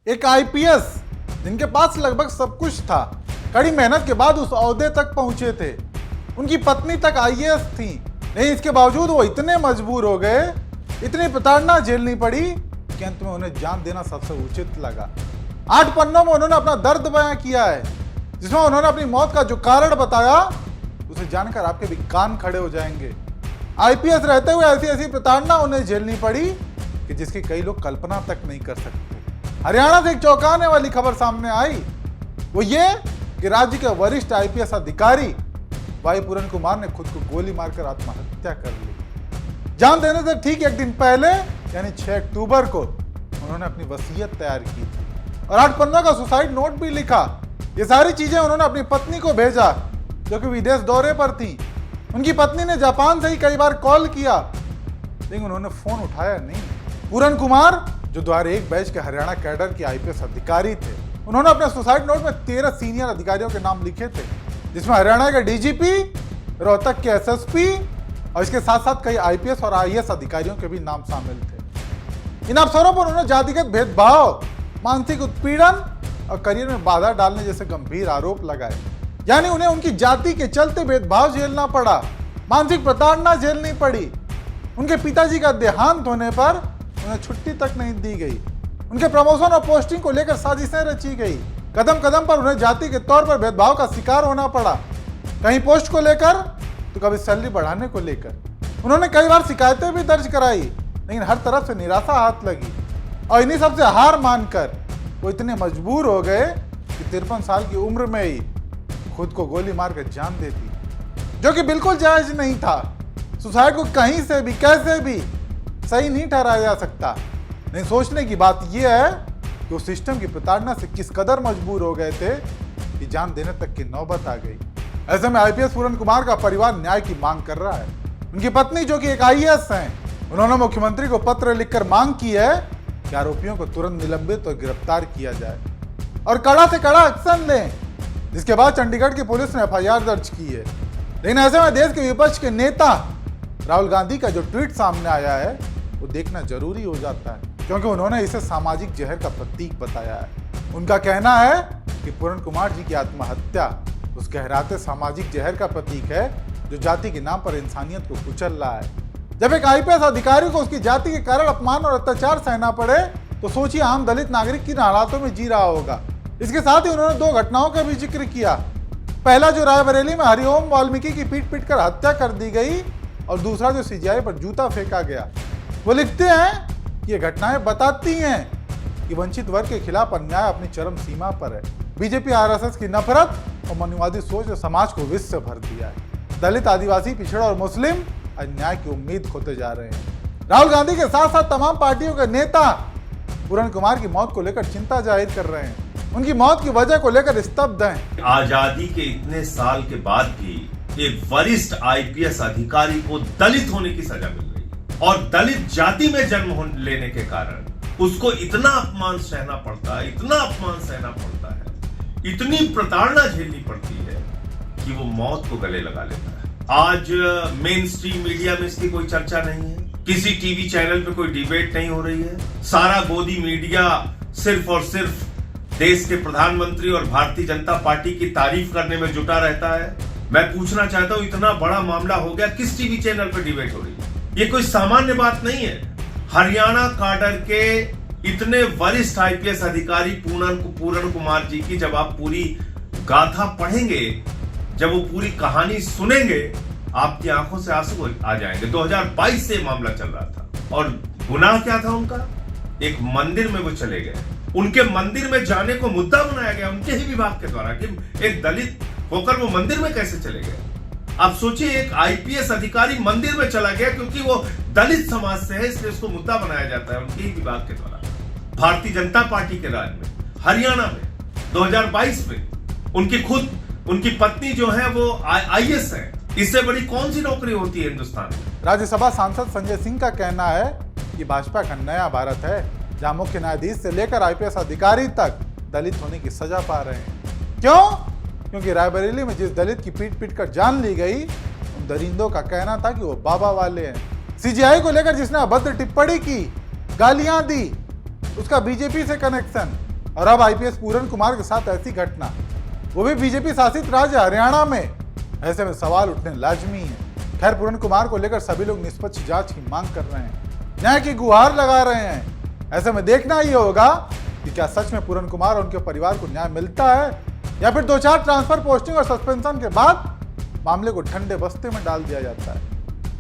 एक आईपीएस जिनके पास लगभग सब कुछ था, कड़ी मेहनत के बाद उस ओहदे तक पहुंचे थे। उनकी पत्नी तक आईएएस थी, नहीं इसके बावजूद वो इतने मजबूर हो गए, इतनी प्रताड़ना झेलनी पड़ी कि अंत में उन्हें जान देना सबसे उचित लगा। 8 पन्नों में उन्होंने अपना दर्द बयां किया है, जिसमें उन्होंने अपनी मौत का जो कारण बताया उसे जानकर आपके भी कान खड़े हो जाएंगे। आईपीएस रहते हुए ऐसी ऐसी प्रताड़ना उन्हें झेलनी पड़ी कि जिसकी कई लोग कल्पना तक नहीं कर सकते। हरियाणा से एक चौंकाने वाली खबर सामने आई, वो ये कि राज्य के वरिष्ठ आईपीएस अधिकारी वाई पूरन कुमार ने खुद को गोली मारकर आत्महत्या कर ली। जान देने से ठीक एक दिन पहले यानी 6 अक्टूबर को उन्होंने अपनी वसीयत तैयार की थी और 8 पन्नों का सुसाइड नोट भी लिखा। ये सारी चीजें उन्होंने अपनी पत्नी को भेजा जो कि विदेश दौरे पर थी। उनकी पत्नी ने जापान से ही कई बार कॉल किया, लेकिन उन्होंने फोन उठाया नहीं। पूरन कुमार जो 2001 बैच के हरियाणा कैडर के आईपीएस अधिकारी थे, उन्होंने अपने सुसाइड नोट में 13 सीनियर अधिकारियों के नाम लिखे थे, जिसमें हरियाणा के डीजीपी, रोहतक के एसएसपी और इसके साथ साथ कई आईपीएस और आईएएस अधिकारियों के भी नाम शामिल थे। इन अवसरों पर उन्होंने जातिगत भेदभाव, मानसिक उत्पीड़न और करियर में बाधा डालने जैसे गंभीर आरोप लगाए। यानी उन्हें उनकी जाति के चलते भेदभाव झेलना पड़ा, मानसिक प्रताड़ना झेलनी पड़ी। उनके पिताजी का देहांत होने पर उन्हें छुट्टी तक नहीं दी गई। उनके प्रमोशन और पोस्टिंग को लेकर साजिशें रची गई। कदम कदम पर उन्हें जाति के तौर पर भेदभाव का शिकार होना पड़ा, कहीं पोस्ट को लेकर तो कभी सैलरी बढ़ाने को लेकर। उन्होंने कई बार शिकायतें भी दर्ज कराई, लेकिन हर तरफ से निराशा हाथ लगी और इन्हीं सबसे हार मानकर वो इतने मजबूर हो गए कि 53 साल की उम्र में ही खुद को गोली मारकर जान दे दी, जो कि बिल्कुल जायज नहीं था। सुसाइड को कहीं से भी कैसे भी सही नहीं ठहराया जा सकता। नहीं, सोचने की बात यह है कि वो सिस्टम की प्रताड़ना से किस कदर मजबूर हो गए थे कि जान देने तक की नौबत आ गई। ऐसे में आईपीएस पूरन कुमार का परिवार न्याय की मांग कर रहा है। उनकी पत्नी जो कि एक आईएएस हैं, उन्होंने मुख्यमंत्री को पत्र लिखकर मांग की है कि आरोपियों को तुरंत निलंबित और गिरफ्तार किया जाए और कड़ा से कड़ा एक्शन लें, जिसके बाद चंडीगढ़ की पुलिस ने एफआईआर दर्ज की है। लेकिन ऐसे में देश के विपक्ष के नेता राहुल गांधी का जो ट्वीट सामने आया है वो देखना जरूरी हो जाता है, क्योंकि उन्होंने इसे सामाजिक जहर का प्रतीक बताया है। उनका कहना है कि पूरन कुमार जी की आत्महत्या उस गहराते सामाजिक जहर का प्रतीक है जो जाति के नाम पर इंसानियत को कुचल रहा है। जब एक आईपीएस अधिकारी को उसकी जाति के कारण अपमान और अत्याचार सहना पड़े तो सोचिए आम दलित नागरिक किन हालातों में जी रहा होगा। इसके साथ ही उन्होंने 2 घटनाओं का भी जिक्र किया। पहला जो रायबरेली में हरिओम वाल्मीकि की पीट कर हत्या कर दी गई और दूसरा जो सीजीआई पर जूता फेंका गया। वो लिखते हैं कि ये घटनाएं बताती हैं कि वंचित वर्ग के खिलाफ अन्याय अपनी चरम सीमा पर है। बीजेपी आरएसएस की नफरत और मनुवादी सोच ने समाज को विष से भर दिया है। दलित, आदिवासी, पिछड़ा और मुस्लिम अन्याय की उम्मीद खोते जा रहे हैं। राहुल गांधी के साथ साथ तमाम पार्टियों के नेता पूरन कुमार की मौत को लेकर चिंता जाहिर कर रहे हैं। उनकी मौत की वजह को लेकर स्तब्ध हैं। आजादी के इतने साल के बाद भी एक वरिष्ठ आईपीएस अधिकारी को दलित होने की सजा मिल गई और दलित जाति में जन्म लेने के कारण उसको इतना अपमान सहना पड़ता है, इतना अपमान सहना पड़ता है, इतनी प्रताड़ना झेलनी पड़ती है कि वो मौत को गले लगा लेता है। आज मेन स्ट्रीम मीडिया में इसकी कोई चर्चा नहीं है, किसी टीवी चैनल पे कोई डिबेट नहीं हो रही है। सारा गोदी मीडिया सिर्फ और सिर्फ देश के प्रधानमंत्री और भारतीय जनता पार्टी की तारीफ करने में जुटा रहता है। मैं पूछना चाहता हूं, इतना बड़ा मामला हो गया, किस टीवी चैनल पर डिबेट हो रही है? ये कोई सामान्य बात नहीं है। हरियाणा काडर के इतने वरिष्ठ आईपीएस अधिकारी पूरन कुमार जी की जब आप पूरी गाथा पढ़ेंगे, जब वो पूरी कहानी सुनेंगे, आपकी आंखों से आंसू आ जाएंगे। 2022 से मामला चल रहा था और गुनाह क्या था उनका? एक मंदिर में वो चले गए, उनके मंदिर में जाने को मुद्दा बनाया गया उनके ही विभाग के द्वारा कि एक दलित होकर वो मंदिर में कैसे चले गए। आप सोचिए, एक आईपीएस अधिकारी मंदिर में चला गया क्योंकि वो दलित समाज से है, इसलिए उसको मुद्दा बनाया जाता है उनके ही विभाग के द्वारा। भारतीय जनता पार्टी के राज में हरियाणा में 2022 में उनकी पत्नी जो है वो आईएएस है। इससे बड़ी कौन सी नौकरी होती है हिंदुस्तान में? राज्यसभा सांसद संजय सिंह का कहना है कि भाजपा का नया भारत है जहां मुख्य न्यायाधीश से लेकर आईपीएस अधिकारी तक दलित होने की सजा पा रहे हैं। क्यों? क्योंकि रायबरेली में जिस दलित की पीट कर जान ली गई, उन दरिंदों का कहना था कि वो बाबा वाले हैं। सीजीआई को लेकर जिसने अभद्र टिप्पणी की, गालियां दी, उसका बीजेपी से कनेक्शन, और अब आईपीएस पूरन कुमार के साथ ऐसी घटना, वो भी बीजेपी शासित राज्य हरियाणा में, ऐसे में सवाल उठने लाजमी है। खैर, पूरन कुमार को लेकर सभी लोग निष्पक्ष जांच की मांग कर रहे हैं, न्याय की गुहार लगा रहे हैं। ऐसे में देखना ही होगा कि क्या सच में पूरन कुमार और उनके परिवार को न्याय मिलता है या फिर 2-4 ट्रांसफर, पोस्टिंग और सस्पेंशन के बाद मामले को ठंडे बस्ते में डाल दिया जाता है।